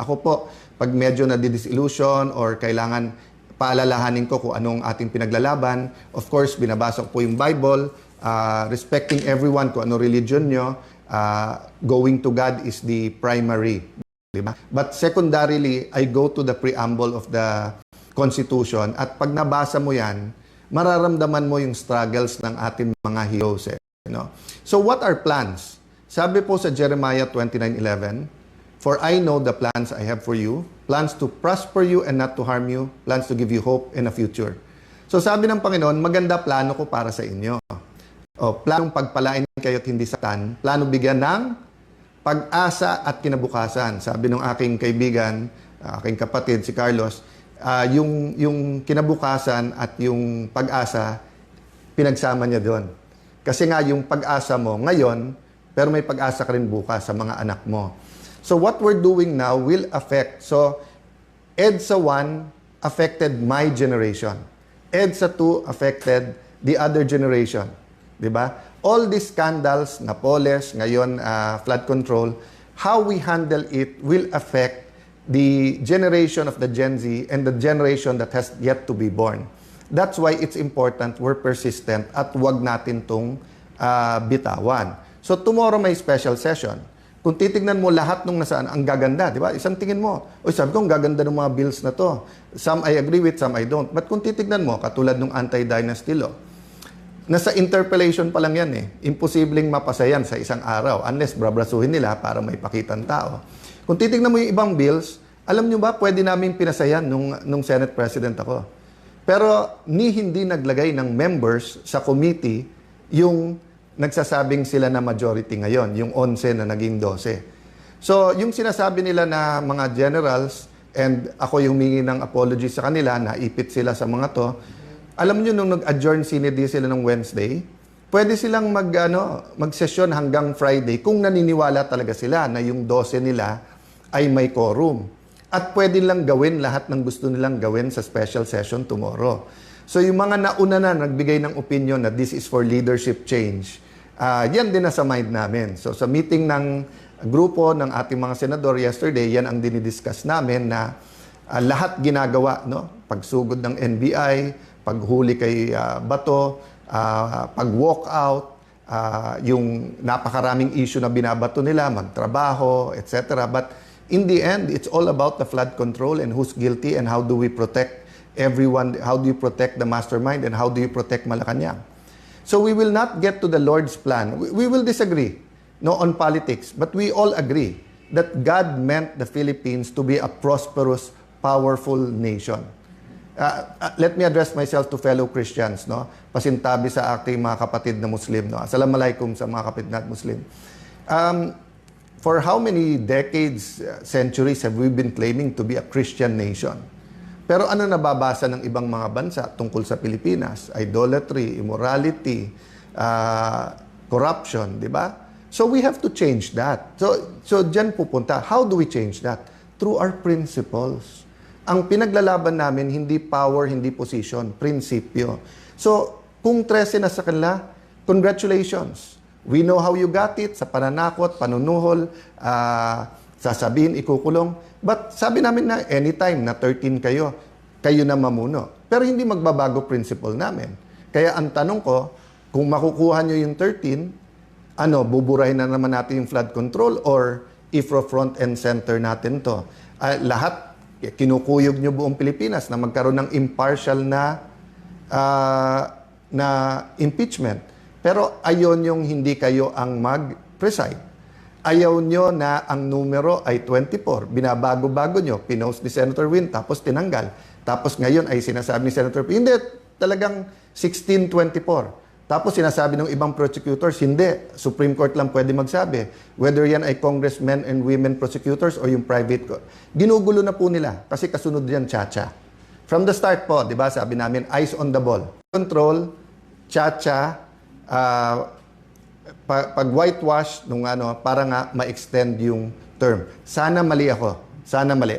Ako po, pag medyo na-disillusion or kailangan paalalahanin ko kung anong ating pinaglalaban, of course, binabasa ko po yung Bible, respecting everyone kung ano religion nyo, going to God is the primary. Diba? But secondarily, I go to the preamble of the Constitution at pag nabasa mo yan, mararamdaman mo yung struggles ng ating mga heroes. So what are plans? Sabi po sa Jeremiah 29:11, "For I know the plans I have for you, plans to prosper you and not to harm you, plans to give you hope and a future." So sabi ng Panginoon, maganda plano ko para sa inyo. Planong pagpalain kayo at hindi saktan, plano bigyan ng pag-asa at kinabukasan. Sabi ng aking kaibigan, aking kapatid, si Carlos, yung kinabukasan at yung pag-asa, pinagsama niya doon. Kasi nga, yung pag-asa mo ngayon, pero may pag-asa ka rin bukas sa mga anak mo. So what we're doing now will affect. So, EDSA 1 affected my generation. EDSA 2 affected the other generation. Diba? All these scandals, Napoles, ngayon flood control, how we handle it will affect the generation of the Gen Z and the generation that has yet to be born. That's why it's important we're persistent at wag natin tong bitawan. So tomorrow may special session. Kung titignan mo lahat nung nasaan, ang gaganda, di ba? Isang tingin mo, sabi ko, ang gaganda ng mga bills na to. Some I agree with, some I don't. But kung titignan mo, katulad nung anti-dynasty law, nasa interpellation pa lang yan eh. Imposibleng mapasa yan sa isang araw unless brabrasuhin nila para may pakitang tao. Kung titignan mo yung ibang bills, alam nyo ba, pwede namin pinasayan nung Senate President ako. Pero hindi naglagay ng members sa committee yung nagsasabing sila na majority ngayon, yung 11 na naging 12. So, yung sinasabi nila na mga generals, and ako yung humingi ng apology sa kanila, naipit sila sa mga to, alam nyo, nung nag-adjourn sinidi sila ng Wednesday, pwede silang mag-session hanggang Friday kung naniniwala talaga sila na yung 12 nila ay may quorum. At pwede lang gawin lahat ng gusto nilang gawin sa special session tomorrow. So yung mga nauna na nagbigay ng opinion na this is for leadership change, yan din nasa mind namin. So sa meeting ng grupo ng ating mga senador yesterday, yan ang dinidiscuss namin na lahat ginagawa, pagsugod ng NBI, paghuli kay Bato, pag-walk out, yung napakaraming issue na binabato nila, magtrabaho, etc. But in the end, it's all about the flood control and who's guilty and how do we protect everyone, how do you protect the mastermind and how do you protect Malacanang. So we will not get to the Lord's plan. We will disagree on politics, but we all agree that God meant the Philippines to be a prosperous, powerful nation. Let me address myself to fellow Christians, pasintabi sa ating mga kapatid na Muslim. Assalamualaikum sa mga kapatid na Muslim. For how many decades, centuries have we been claiming to be a Christian nation? Pero ano nababasa ng ibang mga bansa tungkol sa Pilipinas? Idolatry, immorality, corruption, di ba? So we have to change that. So dyan pupunta. How do we change that? Through our principles. Ang pinaglalaban namin, hindi power, hindi position, prinsipyo. So, kung 13 na sa kanila, congratulations. We know how you got it, sa pananakot, panunuhol, sasabihin, ikukulong. But sabi namin na anytime na 13 kayo, kayo na mamuno. Pero hindi magbabago principle namin. Kaya ang tanong ko, kung makukuha nyo yung 13, buburahin na naman natin yung flood control or IFRO front and center natin to. Lahat, kinukuyog nyo buong Pilipinas na magkaroon ng impartial na impeachment. Pero ayon yung hindi kayo ang mag-preside. Ayaw nyo na ang numero ay 24. Binabago-bago nyo. Pinost ni Senator Win, tapos tinanggal. Tapos ngayon ay sinasabi ni Senator Win, hindi, talagang 1624. Tapos sinasabi ng ibang prosecutors, hindi. Supreme Court lang pwede magsabi. Whether yan ay congressmen and women prosecutors o yung private court. Ginugulo na po nila kasi kasunod yan, chacha. From the start po, di ba, sabi namin, eyes on the ball. Control, chacha, pag whitewash, para nga ma-extend yung term. Sana mali ako. Sana mali.